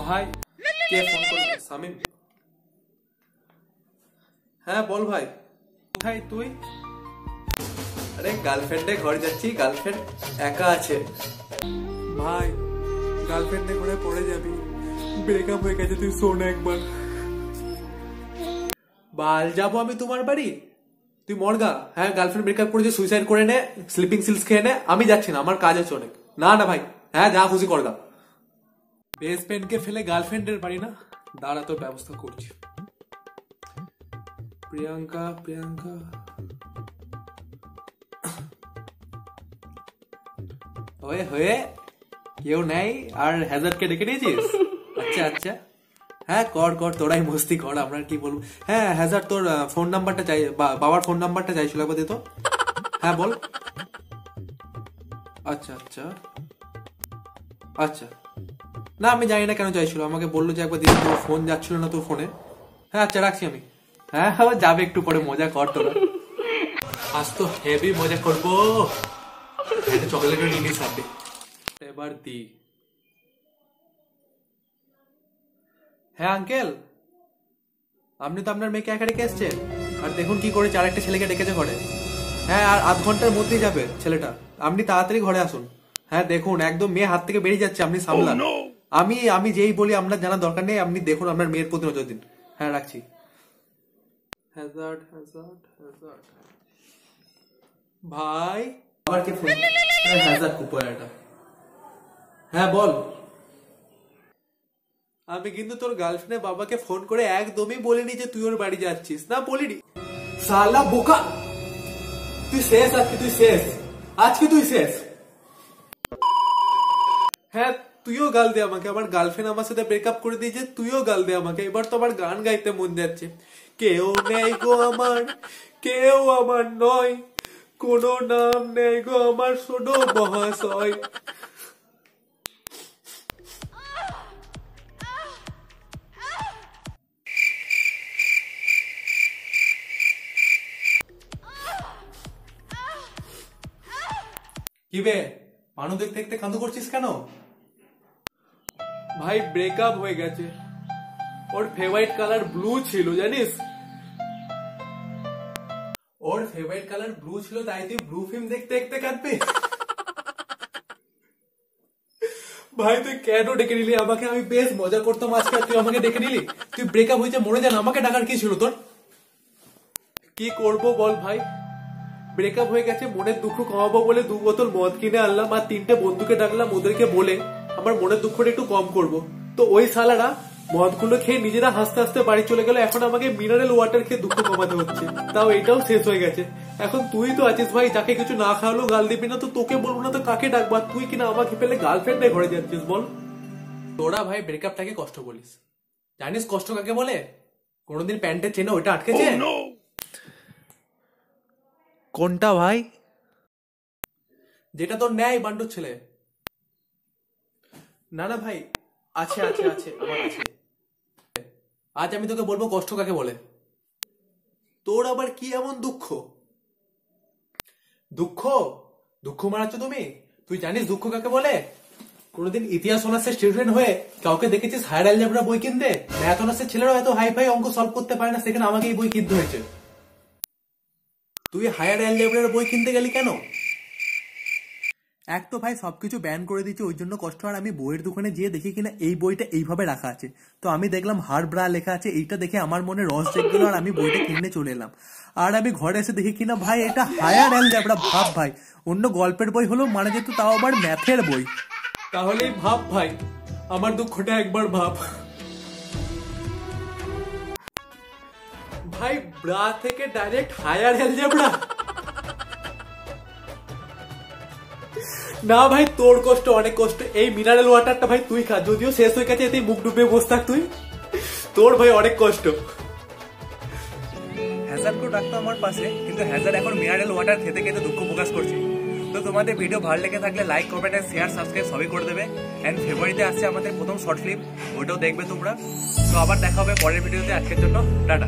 ভাই কে ফোন করলো? সামিম? হ্যাঁ বল ভাই। কোথায় তুই? আরে গার্লফ্রেন্ডের ঘরে যাচ্ছি, গার্লফ্রেন্ড একা আছে। ভাই গার্লফ্রেন্ডের ঘরে পড়ে যাবি, ব্রেকআপ হয়ে গেছে, তুই শোন একবার। বাল যাবো আমি তোমার বাড়ি? তুই মরগা। হ্যাঁ গার্লফ্রেন্ড ব্রেকআপ করেছে, সুইসাইড করে নে, স্লিপিং সিলস খেয়ে নে। আমি যাচ্ছি না, আমার কাজ আছে অনেক। না না ভাই, হ্যাঁ যা খুশি করগা। বেস্ট ফ্রেন্ডকে ফেলে গার্লফ্রেন্ডের বাড়ি না, দাঁড়া তোর ব্যবস্থা করছি। প্রিয়াঙ্কা প্রিয়াঙ্কা হয়ে হয়ে কেউ নেই আর হ্যাজার্ডকে ডেকে নিয়েছিস? আচ্ছা আচ্ছা, হ্যাঁ কর কর, তোরাই মস্তি কর, আমরা কি বলবো। হ্যাঁ হ্যাজার্ড তোর ফোন নাম্বারটা চাই, বাবার ফোন নাম্বারটা চাইছিল একবার দে তো। হ্যাঁ বল। আচ্ছা আচ্ছা আচ্ছা, না আমি জানি না কেন চাইছিল, আমাকে বললো যে একবার দিদি তোর ফোন যাচ্ছিল না তোর ফোনে। হ্যাঁ আচ্ছা রাখছি আমি। হ্যাঁ আবার যাবে একটু পরে, মজা কর তোরা। আজ তো হেভি মজা করবো। একটা চকলেটের নিয়ে সাথে এবার দি। হ্যাঁ আঙ্কেল, আপনি তো আপনার মেয়েকে একা রেখে এসছেন, আর দেখুন কি করেছে, আরেকটা ছেলেকে ডেকেছে ঘরে। হ্যাঁ আর আধ ঘন্টার মধ্যেই যাবে ছেলেটা, আপনি তাড়াতাড়ি ঘরে আসুন। হ্যাঁ দেখুন একদম মেয়ে হাত থেকে বেরিয়ে যাচ্ছে, আপনি সামলান। আমি আমি যেই বলি আপনার জানার দরকার নেই, আপনি দেখুন আপনার মেয়ের প্রতি নজর দিন। হ্যাঁ রাখছি। হ্যাজার্ড হ্যাজার্ড হ্যাজার্ড ভাই আবার কে ফোন? হ্যাজার্ড কুপারটা। হ্যাঁ বল। আমি কিন্তু তোর গার্লফ্রেন্ডের বাবাকে ফোন করে একদমই বলিনি যে তুই ওর বাড়ি যাচ্ছিস, না বলিনি। শালা বোকা, তুই শেষ আজকে, তুই শেষ আজকে, তুই শেষ। হ্যাঁ তুইও গাল দে আমাকে, আমার গার্লফ্রেন্ড আমার সাথে ব্রেকআপ করে দিয়েছে, তুইও গাল দে আমাকে। এবার তো আমার গান গাইতে মন যাচ্ছে। কেউ নেই গো আমার, কেউ আমার নয়, কোনো নাম নেই গো আমার, শোনো মহাশয়। কি বে মানু দেখতে দেখতে কান্দু করছিস কেন? ভাই ব্রেকআপ হয়ে গেছে, ওর ফেভারিট কালার ব্লু ছিল জানিস, ওর ফেভারিট কালার ব্লু ছিল, তাই তুই ব্লু ফিল্ম দেখতে দেখতে কাঁদবি? ভাই তুই কেন ডেকে নিলি আমাকে? আমি বেশ মজা করতাম আজকে, তুই আমাকে ডেকে নিলি। তুই ব্রেকআপ হয়েছে মরে যান, আমাকে ডাকার কি ছিল তোর? কি করব বল ভাই, ব্রেকআপ হয়ে গেছে, মনের দুঃখ কমাবো বলে 2 বোতল মদ কিনে আনলাম, আর 3টে বন্ধুকে ডাকলাম, ওদেরকে বলে আমার মনের দুঃখটা একটু কম করব। তো ওই সালারা মদগুলো খেয়ে নিজেরা হাসতে হাসতে বাড়ি চলে গেল, এখন আমাকে মিনারেল ওয়াটার খেয়ে দুঃখ কমাতে হচ্ছে। তাও এটাও শেষ হয়ে গেছে। এখন তুই তো আছিস ভাই, যাকে কিছু না খাওয়ালেও গাল দিবি না, তো তোকে বলবো না তো কাকে ডাকবা? তুই কিনা আমাকে পেলে গার্লফ্রেন্ডে ঘরে যাচ্ছিস বল। তোরা ভাই ব্রেকআপটাকে কষ্ট বলিস, জানিস কষ্ট কাকে বলে? কোনোদিন প্যান্টের চেনে ওইটা আটকেছে? কোনটা ভাই? যেটা তোর ন্যায় বান্ডুর ছেলে। না না ভাই, আছে আছে আছে, আমার আছে। আজ আমি তোকে বলবো কষ্ট কাকে বলে। তোর আবার কি এমন দুঃখ? দুঃখ দুঃখ মারাচ্ছ তুমি? তুই জানিস দুঃখ কাকে বলে? কোনোদিন ইতিহাস অনার্সের স্টুডেন্ট হয়ে কাউকে দেখেছিস হায়ার অ্যালজেব্রা বই কিনতে? ম্যাথ অনার্সের ছেলেরাও এত হাই ফাই অঙ্ক সলভ করতে পারে না, সেখানে আমাকে এই বই কিনতে হয়েছে। তুই হায়ার অ্যালজেব্রার বই কিনতে গেলি কেন? এক তো ভাই সবকিছু ব্যান করে দিচ্ছে, ওই জন্য কষ্ট। আর আমি বইয়ের দোকানে গিয়ে দেখি কিনা এই বইটা এইভাবে রাখা আছে, তো আমি দেখলাম হার ব্রা লেখা আছে, এইটা দেখে আমার মনে রস জেগে গেল, আর আমি বইটা কিনে চলে এলাম। আর আমি ঘরে এসে দেখি কিনা ভাই এটা হায়ার অ্যালজেব্রা। ভাব ভাই, অন্য গল্পের বই হলেও মানা যেত, তাও আবার ম্যাথের বই। তাহলেই ভাব ভাই, আমার দুঃখটা একবার ভাব ভাই। ব্রা থেকে ডাইরেক্ট হায়ার অ্যালজেব্রা? না ভাই তোর কষ্ট অনেক কষ্ট। এই মিনারেল ওয়াটারটা ভাই তুই খা, যদিও শেষ হয়ে গেছে, এতেই মুখ ডুবে বসে থাক তুই। তোর ভাই অনেক কষ্ট। হ্যাজার্ডকেও ডাকতো আমার পাশে, কিন্তু হ্যাজার্ড এখন মিনারেল ওয়াটার খেতে খেতে দুঃখ প্রকাশ করছে। তো তোমাদের ভিডিও ভালো লেগে থাকলে like, comment and share, subscribe সবই করে দেবে। এন্ড ফেব্রুয়ারিতে আসছে আমাদের প্রথম শর্ট ফিল্ম, ওইটাও দেখবে তোমরা। তো আবার দেখা হবে পরের ভিডিওতে। আজকের জন্য টাটা।